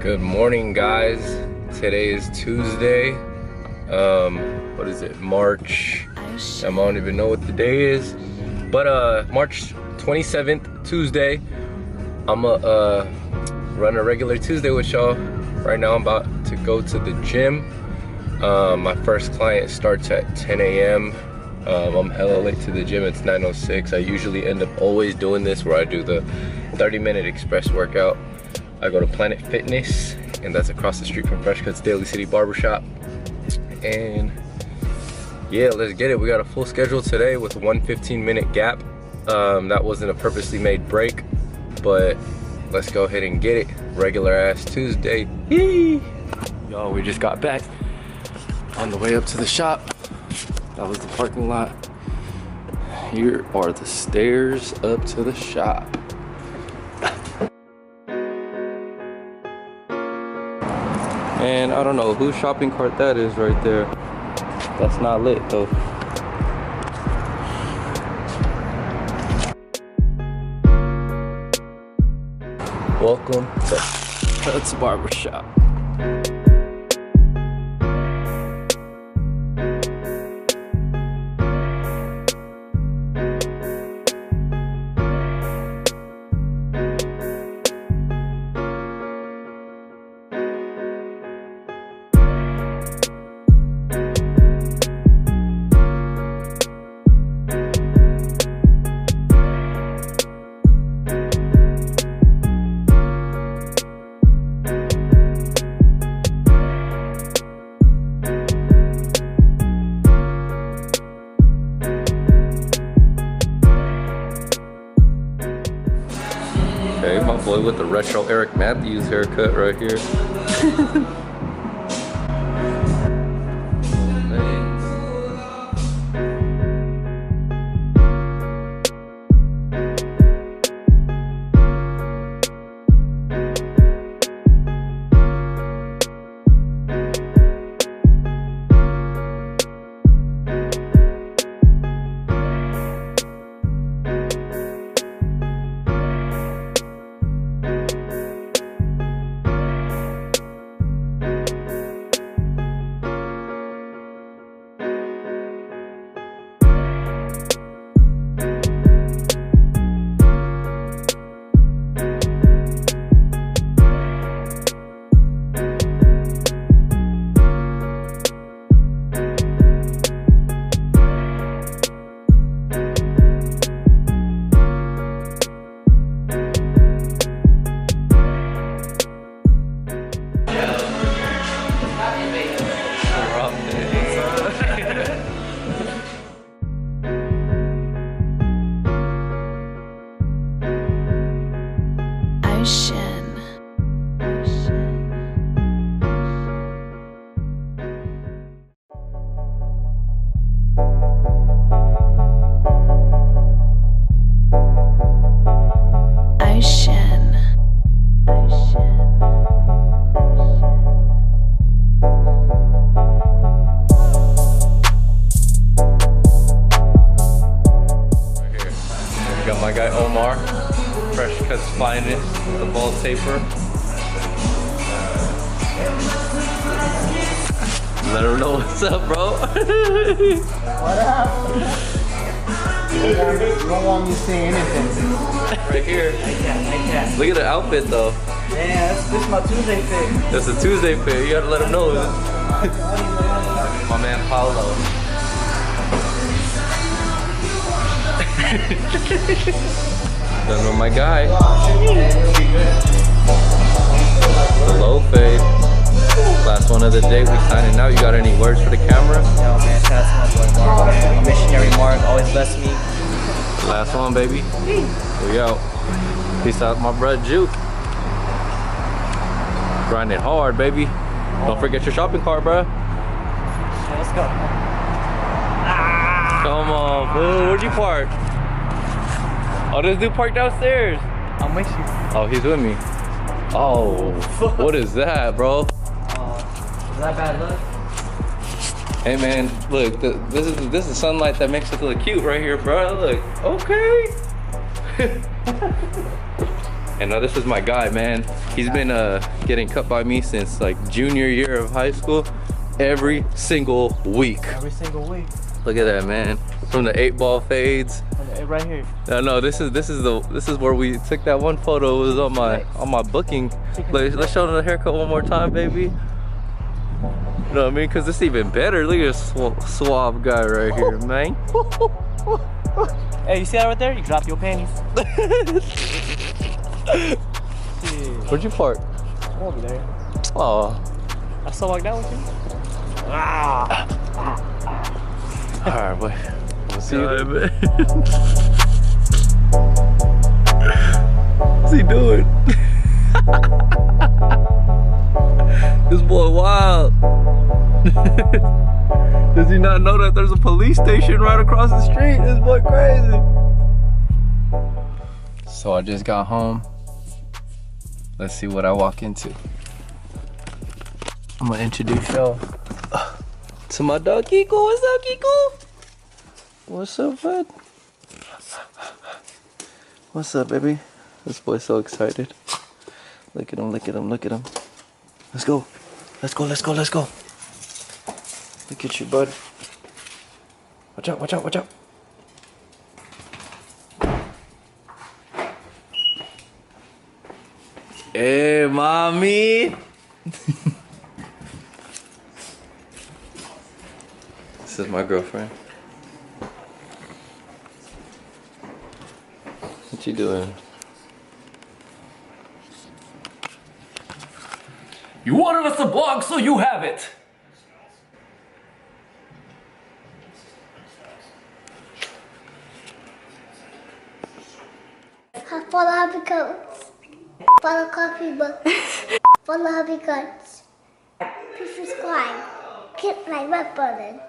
Good morning, guys. Today is Tuesday. What is it? March. I don't even know what the day is. But March 27th, Tuesday. I'ma run a regular Tuesday with y'all. Right now I'm about to go to the gym. My first client starts at 10 a.m. I'm hella late to the gym. It's 9:06. I usually end up always doing this where I do the 30-minute express workout. I go to Planet Fitness, and that's across the street from Fresh Cuts Daily City Barbershop. And yeah, let's get it. We got a full schedule today with one 15-minute gap. That wasn't a purposely made break, but let's go ahead and get it. Regular ass Tuesday. Yee! Yo, we just got back on the way up to the shop. That was the parking lot. Here are the stairs up to the shop. And I don't know whose shopping cart that is right there. That's not lit though. Welcome to Cuts Barbershop. Okay, my boy with the retro Eric Matthews haircut right here. Got my guy Omar, Fresh Cuts Finest, the ball taper. Let him know what's up, bro. What up? You don't want me to say anything. Right here. I can't. Look at the outfit though. Yeah, this is my Tuesday fit. That's a Tuesday fit. You gotta let him know. My man Paulo. Don't know my guy. The low fade. Last one of the day. We signing out. You got any words for the camera? Yo, man, shout out to my boy Mark. A missionary Mark always bless me. Last one, baby. We out. Peace out, my bro Juke. Grinding hard, baby. Don't forget your shopping cart, bro. Yeah, let's go. Come on, boo. Where'd you park? Oh, this dude parked downstairs. I'm with you. Oh, he's with me. Oh, what is that, bro? Is that bad luck? Hey man, look, this is sunlight that makes it look cute right here, bro. Look, okay. And now this is my guy, man. He's been getting cut by me since like junior year of high school, every single week. Every single week. Look at that, man. From the 8-ball fades. Right here. No, this is where we took that one photo. It was on my booking. Let's show them the haircut one more time, baby. You know what I mean? Cause this even better. Look at this suave guy right here, man. Hey, you see that right there? You drop your panties. Where'd you park? Over there. Oh. I still like that one too. Alright, boy. We'll see you there, man. What's he doing? This boy wild. Does he not know that there's a police station right across the street? This boy crazy. So I just got home. Let's see what I walk into. I'm gonna introduce y'all to my dog Kiko. What's up, Kiko? What's up, bud? What's up, baby? This boy's so excited. Look at him, look at him, look at him. Let's go. Let's go, let's go, let's go. Look at you, bud. Watch out, watch out, watch out. Hey, mommy. This is my girlfriend. What you doing? You wanted us to vlog, so you have it. Follow happy coats. Follow coffee book. Follow happy cards. Please subscribe. Hit my red button.